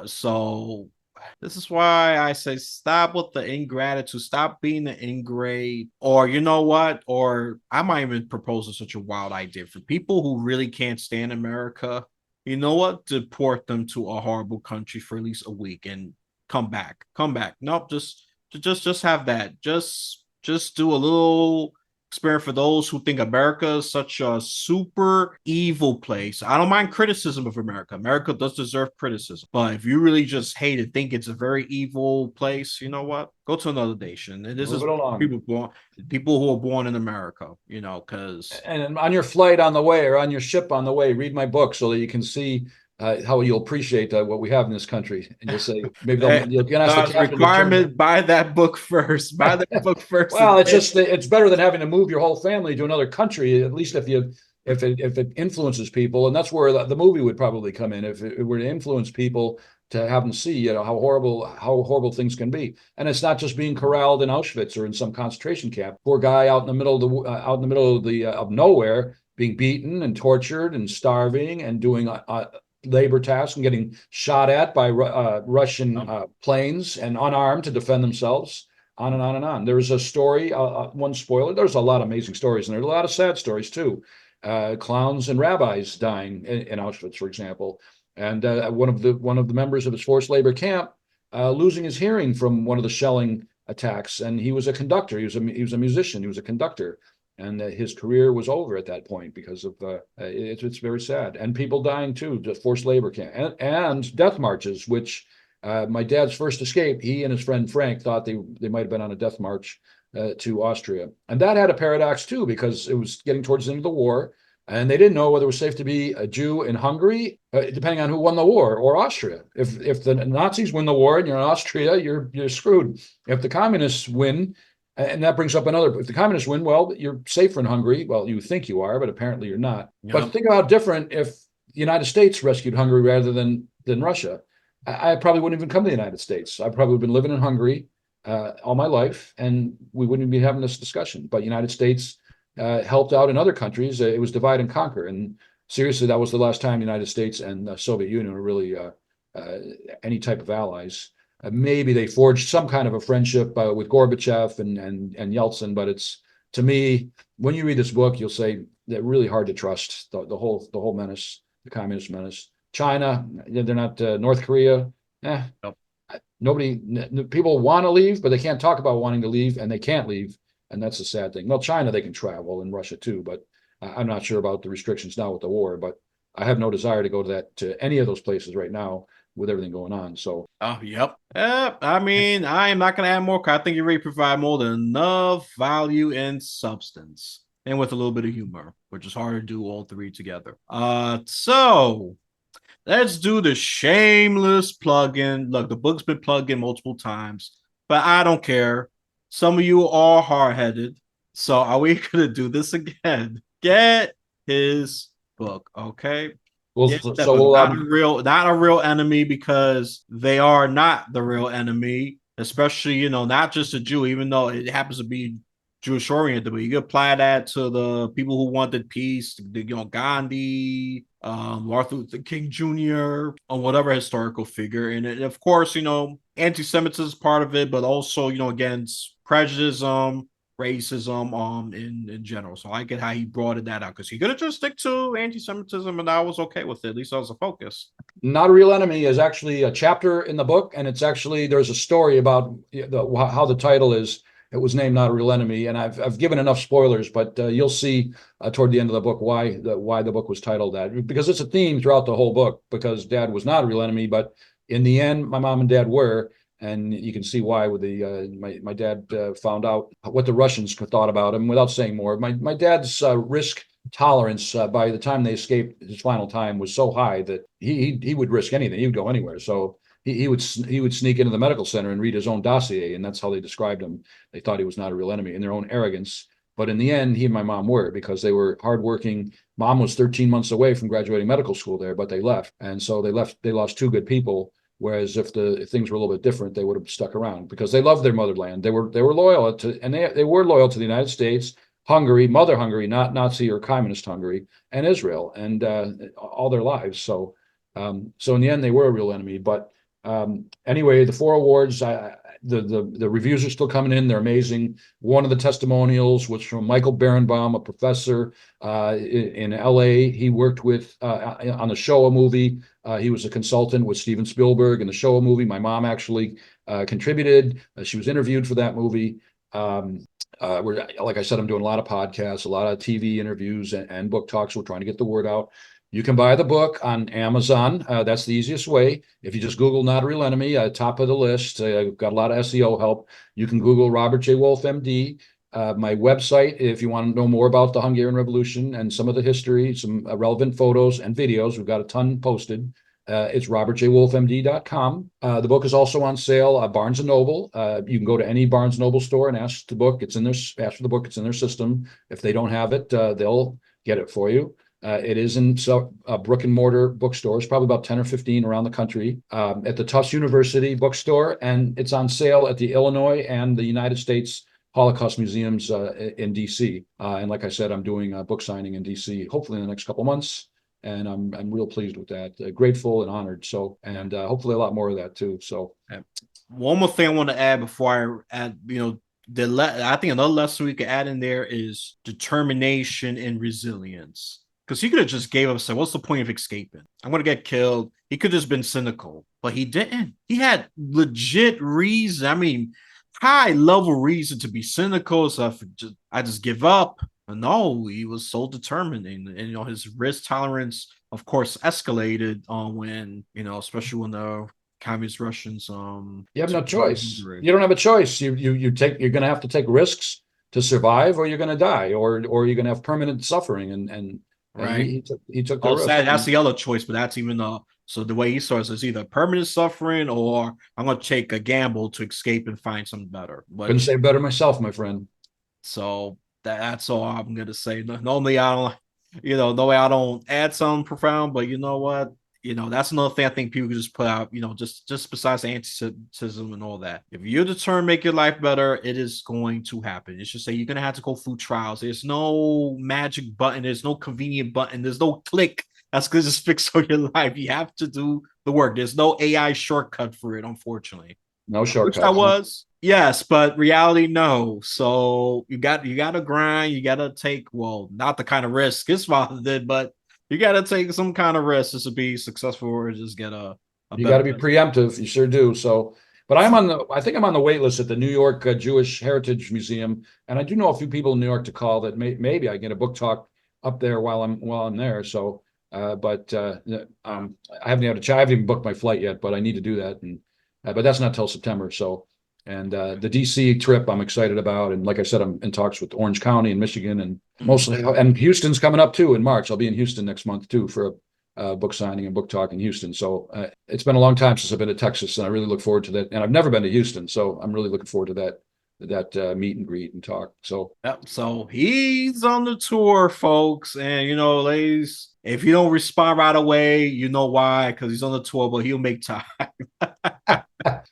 So this is why I say stop with the ingratitude, stop being the ingrate, or you know what? Or I might even propose such a wild idea for people who really can't stand America. You know what? Deport them to a horrible country for at least a week and come back. Come back. Nope, just have that. Just do a little experiment for those who think America is such a super evil place. I don't mind criticism of America. America does deserve criticism. But if you really just hate it, think it's a very evil place, you know what? Go to another nation. And this move is it along. people who are born in America, because And on your flight on the way or on your ship on the way, read my book so that you can see how you'll appreciate what we have in this country. And you'll say maybe you'll ask the as a captain to turn. requirement, buy that book first. Buy that book first. Well, And it's better than having to move your whole family to another country. At least if it influences people, and that's where the movie would probably come in if it were to influence people to have them see, how horrible things can be. And it's not just being corralled in Auschwitz or in some concentration camp. Poor guy out in the middle of nowhere, being beaten and tortured and starving and doing labor tasks and getting shot at by Russian planes and unarmed to defend themselves. On and on and on. There was a story, one spoiler. There's a lot of amazing stories, and there's a lot of sad stories too. Clowns and rabbis dying in Auschwitz, for example, and one of the members of his forced labor camp losing his hearing from one of the shelling attacks, and he was a conductor. He was a musician. He was a conductor, and his career was over at that point because of it's very sad. And people dying too, just forced labor camp and death marches, which my dad's first escape, he and his friend Frank thought they might have been on a death march to Austria. And that had a paradox too, because it was getting towards the end of the war, and they didn't know whether it was safe to be a Jew in Hungary, depending on who won the war, or Austria. If the Nazis win the war and you're in Austria, you're screwed. If the communists win, and that brings up another, if the communists win, well, you're safer in Hungary. Well, you think you are, but apparently you're not. But think about how different if the United States rescued Hungary rather than Russia. I probably wouldn't even come to the United States. I probably been living in Hungary all my life, and we wouldn't be having this discussion. But United States helped out in other countries. It was divide and conquer, and seriously, that was the last time the United States and the Soviet Union were really any type of allies. Maybe they forged some kind of a friendship with Gorbachev and Yeltsin, but it's, to me, when you read this book, you'll say they're really hard to trust. The whole menace, the communist menace. China, they're not North Korea. Nope. People want to leave, but they can't talk about wanting to leave, and they can't leave, and that's the sad thing. Well, China, they can travel, and Russia too, but I'm not sure about the restrictions now with the war. But I have no desire to go to any of those places right now with everything going on. So, yep. I mean, I am not going to add more. I think you already provide more than enough value and substance, and with a little bit of humor, which is hard to do all three together. So let's do the shameless plug-in. Look, the book's been plugged in multiple times, but I don't care. Some of you are hard-headed, so are we going to do this again? Get his book, okay? well, Yeah, so but we'll, not a real enemy, because they are not the real enemy, especially, not just a Jew, even though it happens to be Jewish oriented, but you could apply that to the people who wanted peace, Gandhi, Martin Luther King Jr., or whatever historical figure. And of course, anti-Semitism is part of it, but also, against prejudice, racism, in general. So I get how he brought that out because he could have just stick to anti-Semitism, and I was okay with it. At least that was a focus. Not a Real Enemy is actually a chapter in the book, and it's actually there's a story about how the title is. It was named Not a Real Enemy, and I've given enough spoilers, but you'll see toward the end of the book why the book was titled that, because it's a theme throughout the whole book. Because Dad was not a real enemy, but in the end, my mom and Dad were, and you can see why. With my dad found out what the Russians thought about him without saying more. My dad's risk tolerance by the time they escaped his final time was so high that he would risk anything. He would go anywhere. So he would sneak into the medical center and read his own dossier, and that's how they described him. They thought he was not a real enemy in their own arrogance. But in the end, he and my mom were, because they were hardworking. Mom was 13 months away from graduating medical school there, but they left, and so they left. They lost two good people. Whereas if things were a little bit different, they would have stuck around because they loved their motherland. They were loyal to, and they were loyal to the United States, Hungary, Mother Hungary, not Nazi or communist Hungary, and Israel, and all their lives. So in the end, they were a real enemy. But anyway, the 4 awards, the reviews are still coming in. They're amazing. One of the testimonials was from Michael Berenbaum, a professor in LA. He worked with on the Shoah movie. He was a consultant with Steven Spielberg in the Shoah movie. My mom actually contributed. She was interviewed for that movie. Like I said, I'm doing a lot of podcasts, a lot of TV interviews, and book talks. We're trying to get the word out. You can buy the book on Amazon. That's the easiest way. If you just Google Not a Real Enemy, top of the list. I've got a lot of SEO help. You can Google Robert J. Wolfe, MD. My website, if you want to know more about the Hungarian Revolution and some of the history, some relevant photos and videos, we've got a ton posted. It's robertjwolfemd.com. The book is also on sale at Barnes & Noble. You can go to any Barnes & Noble store and ask the book. It's in their ask for the book. It's in their system. If they don't have it, they'll get it for you. It is in brick and mortar bookstores, probably about 10 or 15 around the country, at the Tufts University bookstore, and it's on sale at the Illinois and the United States Holocaust museums in DC. And like I said, I'm doing a book signing in DC, hopefully in the next couple of months. And I'm real pleased with that, grateful and honored. So, and hopefully a lot more of that too. So, one more thing I want to add before I add, I think another lesson we could add in there is determination and resilience. Because he could have just gave up and said, what's the point of escaping? I'm going to get killed. He could have just been cynical, but he didn't. He had legit reason. I mean, high level reason to be cynical. So I just give up. But no, he was so determined. And his risk tolerance, of course, escalated when, especially when the communist Russians. You have no choice. You don't have a choice. You're going to have to take risks to survive, or you're going to die, or you're going to have permanent suffering. And right. He took the risk. That's the other choice, but that's even so the way he starts is either permanent suffering or I'm going to take a gamble to escape and find something better. Couldn't say better myself, my friend. So that's all I'm going to say. Normally I don't, no way I don't add something profound, but you know what? That's another thing I think people just put out, just besides anti-Semitism and all that. If you're determined to make your life better, it is going to happen. It's just that you're going to have to go through trials. There's no magic button. There's no convenient button. There's no click that's going to just fix all your life. You have to do the work. There's no AI shortcut for it, unfortunately. No shortcut. I was. Yes, but reality, no. So you got to grind. You got to take, not the kind of risk his father did, but you got to take some kind of risk just to be successful or just get a you got to be preemptive. You sure do. So, but I think I'm on the wait list at the New York Jewish Heritage Museum. And I do know a few people in New York to call that maybe I get a book talk up there while I'm there. So, I haven't even booked my flight yet, but I need to do that. And, but that's not till September. So, and the DC trip I'm excited about. And like I said, I'm in talks with Orange County in Michigan, and mostly, and Houston's coming up too in March. I'll be in Houston next month too for a book signing and book talk in Houston. So it's been a long time since I've been to Texas, and I really look forward to that. And I've never been to Houston, so I'm really looking forward to that meet and greet and talk. So so he's on the tour, folks, and ladies, if you don't respond right away, you know why, because he's on the tour, but he'll make time.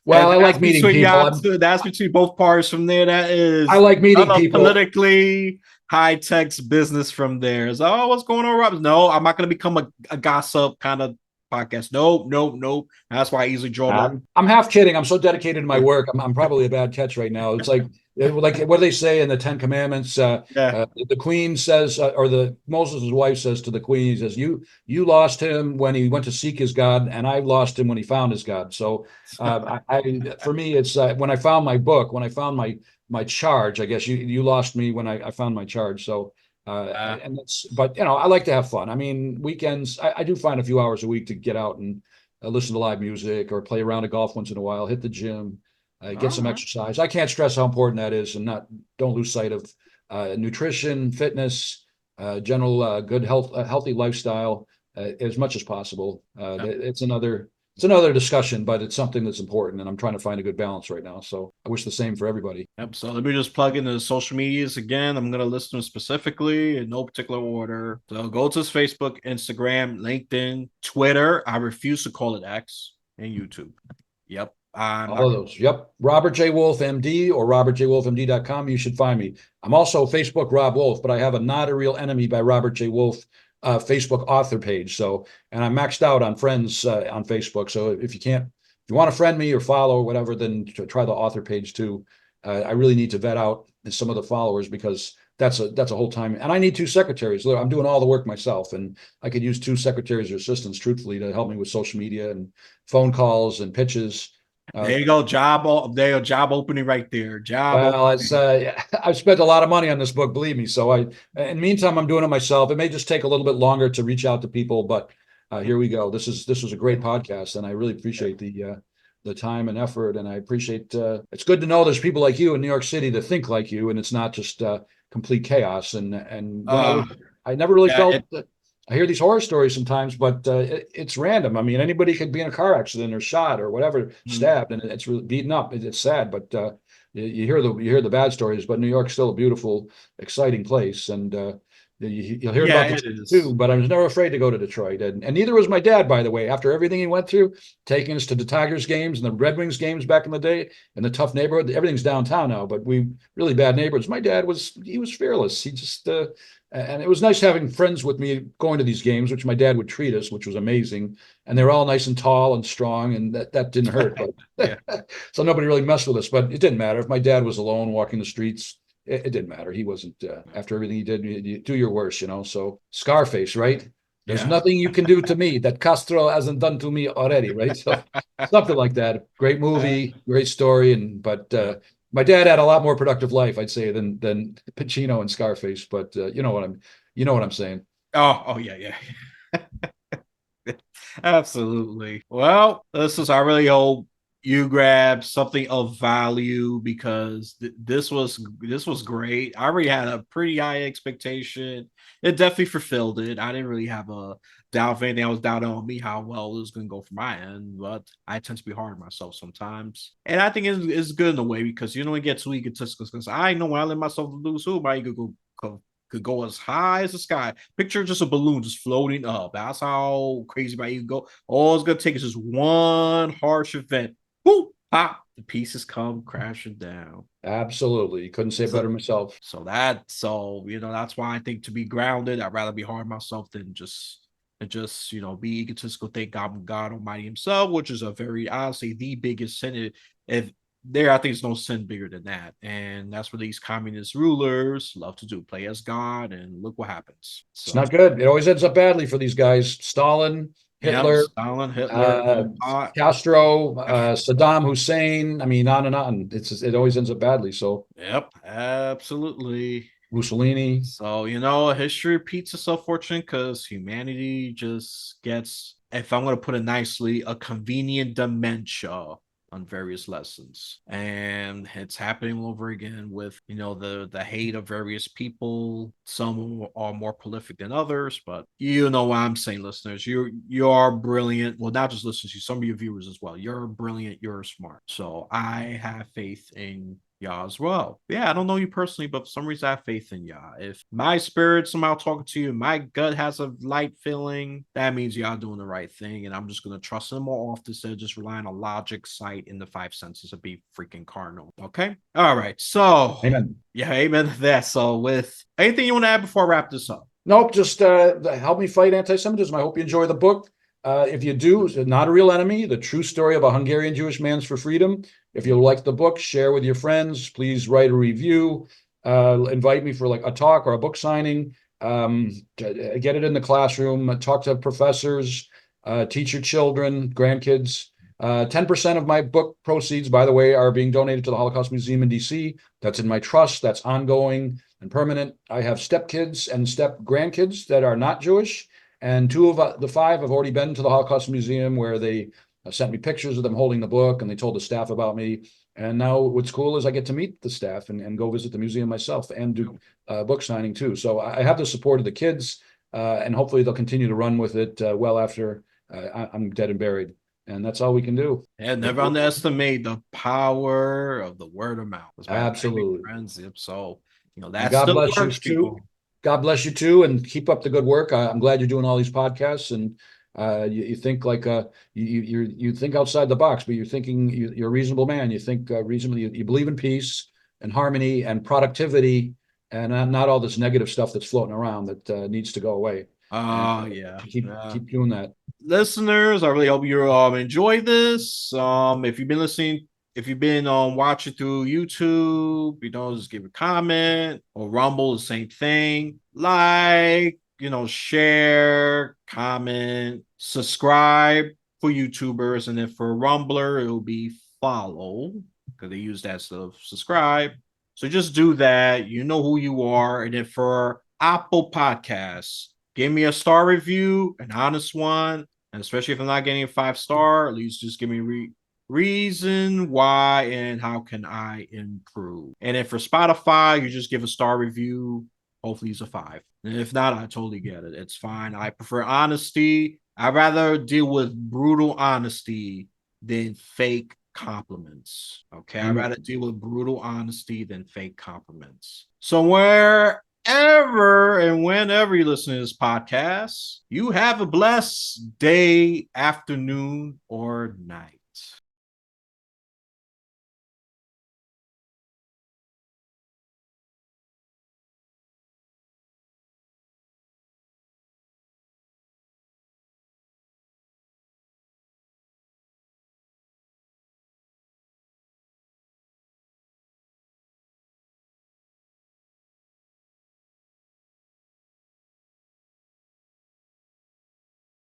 Well, And I that's like meeting between people. y'all two. That's between both parties from there. That I is like none meeting of people. politically high tech business from there. So, oh, what's going on, Rob? No, I'm not going to become a gossip kind of podcast. Nope, nope, nope. That's why I easily draw the line. I'm half kidding. I'm so dedicated to my work. I'm probably a bad catch right now. It's like what do they say in the Ten Commandments? Yeah. The Queen says, or the Moses' wife says to the Queen, he says, "You lost him when he went to seek his God, and I lost him when he found his God." So, for me, it's when I found my book, when I found my charge. I guess you lost me when I found my charge. So. And that's, but I like to have fun. I mean, weekends, I do find a few hours a week to get out and listen to live music or play around a golf once in a while, hit the gym, get All some right. exercise. I can't stress how important that is, and don't lose sight of nutrition, fitness, general good health, healthy lifestyle as much as possible. It's another discussion, but it's something that's important, and I'm trying to find a good balance right now. So I wish the same for everybody. Yep. So let me just plug in the social medias again. I'm gonna list them specifically in no particular order. So go to his Facebook, Instagram, LinkedIn, Twitter. I refuse to call it X, and YouTube. Yep. I'm All not of those. Yep. Robert J. Wolf, MD or robertjwolfmd.com. You should find me. I'm also Facebook Rob Wolf, but I have a Not a Real Enemy by Robert J. Wolf Facebook author page. So, and I'm maxed out on friends on Facebook. So if you want to friend me or follow or whatever, then try the author page too. I really need to vet out some of the followers because that's a whole time. And I need two secretaries. I'm doing all the work myself, and I could use two secretaries or assistants, truthfully, to help me with social media and phone calls and pitches. there you go. Job opening right there. Job Well, it's opening. I've spent a lot of money on this book, believe me. So in the meantime, I'm doing it myself. It may just take a little bit longer to reach out to people, but here we go. This was a great podcast, and I really appreciate the time and effort, and I appreciate it's good to know there's people like you in New York City that think like you, and it's not just complete chaos. And Uh I never really yeah, felt that. I hear these horror stories sometimes, but it's random. I mean, anybody could be in a car accident or shot or whatever, stabbed, and it's really beaten up. It's sad, but you hear the bad stories. But New York's still a beautiful, exciting place, and you'll hear yeah, about it Detroit too. is. But I was never afraid to go to Detroit, and neither was my dad, by the way. After everything he went through, taking us to the Tigers games and the Red Wings games back in the day, and the tough neighborhood. Everything's downtown now, but we really bad neighborhoods. My dad was fearless. He just and it was nice having friends with me going to these games, which my dad would treat us, which was amazing. And they were all nice and tall and strong, and that didn't hurt. Yeah. But so nobody really messed with us. But it didn't matter if my dad was alone walking the streets. It didn't matter. He wasn't after everything he did. You do your worst. So Scarface, right? There's Yeah. nothing you can do to me that Castro hasn't done to me already, right? So something like that. Great movie, great story, but Yeah. my dad had a lot more productive life, I'd say, than Pacino and Scarface. But you know what I'm saying. Oh, yeah, yeah. Absolutely. Well, I really hope you grab something of value because this was great. I already had a pretty high expectation. It definitely fulfilled it. I didn't really have a doubt if anything. I was doubting on me how well it was going to go from my end, but I tend to be hard on myself sometimes, and I think it's good in a way because you don't get too egotistical. Because I know when I let myself lose, who my ego could go as high as the sky. Picture just a balloon just floating up. That's how crazy my ego go. All it's gonna take is just one harsh event. Whoo! Pop! The pieces come crashing down. Absolutely. Couldn't say it So, better myself. that's why I think to be grounded, I'd rather be hard on myself than just be egotistical, think I'm God Almighty Himself, which is a very honestly the biggest sin. If there, I think there's no sin bigger than that, and that's what these communist rulers love to do: play as God, and look what happens. It's So, not good. It always ends up badly for these guys. Stalin, yeah, Hitler, Stalin, Hitler, uh, Pol Pot. Castro, Saddam Hussein. I mean, on and on. It always ends up badly. So Yep, absolutely. Mussolini. So, history repeats itself, fortunately, because humanity just gets, if I'm going to put it nicely, a convenient dementia on various lessons. And it's happening all over again with, the hate of various people. Some are more prolific than others, but you know what I'm saying, listeners. You are brilliant. Well, not just listeners, some of your viewers as well. You're brilliant, you're smart. So I have faith in y'all as well. Yeah, I don't know you personally, but for some reason I have faith in y'all. If my spirit somehow talking to you, my gut has a light feeling, that means y'all doing the right thing. And I'm just gonna trust them more often instead of just relying on logic, sight, and the five senses of be freaking carnal. Okay. All right. So Amen. yeah, amen to that. So with anything you want to add before I wrap this up? Nope, just help me fight anti-Semitism. I hope you enjoy the book. If you do, Not a Real Enemy, the true story of a Hungarian Jewish man's for freedom. If you like the book, share with your friends. Please write a review. Invite me for like a talk or a book signing. Get it in the classroom. Talk to professors. Teach your children, grandkids. 10% of my book proceeds, by the way, are being donated to the Holocaust Museum in DC. That's in my trust. That's ongoing and permanent. I have stepkids and step grandkids that are not Jewish, and two of the five have already been to the Holocaust Museum where they sent me pictures of them holding the book, and they told the staff about me. And now what's cool is I get to meet the staff and go visit the museum myself and do book signing too. So I have the support of the kids, and hopefully they'll continue to run with it well after I'm dead and buried. And that's all we can do. And never underestimate the power of the word of mouth. That's my Absolutely. friends. So, And that God still bless you works, too. people. God bless you too, and keep up the good work. I'm glad you're doing all these podcasts, and you think like you think outside the box, but you're thinking you're a reasonable man. You think reasonably. You believe in peace and harmony and productivity, and not all this negative stuff that's floating around that needs to go away. And Oh, yeah. keep doing that. Listeners, I really hope you enjoy this. If you've been listening, if you've been watching through YouTube, just give a comment, or Rumble, the same thing. Like, share, comment, subscribe for YouTubers, and then for Rumbler, it'll be follow, because they use that to subscribe. So just do that. You know who you are. And then for Apple Podcasts, give me a star review, an honest one. And especially if I'm not getting a 5 star, at least just give me reason why and how can I improve. And then for Spotify, you just give a star review. Hopefully it's a 5. And if not, I totally get it. It's fine. I prefer honesty. I'd rather deal with brutal honesty than fake compliments. Okay. I'd rather Amen. deal with brutal honesty than fake compliments. So wherever and whenever you listen to this podcast, you have a blessed day, afternoon, or night.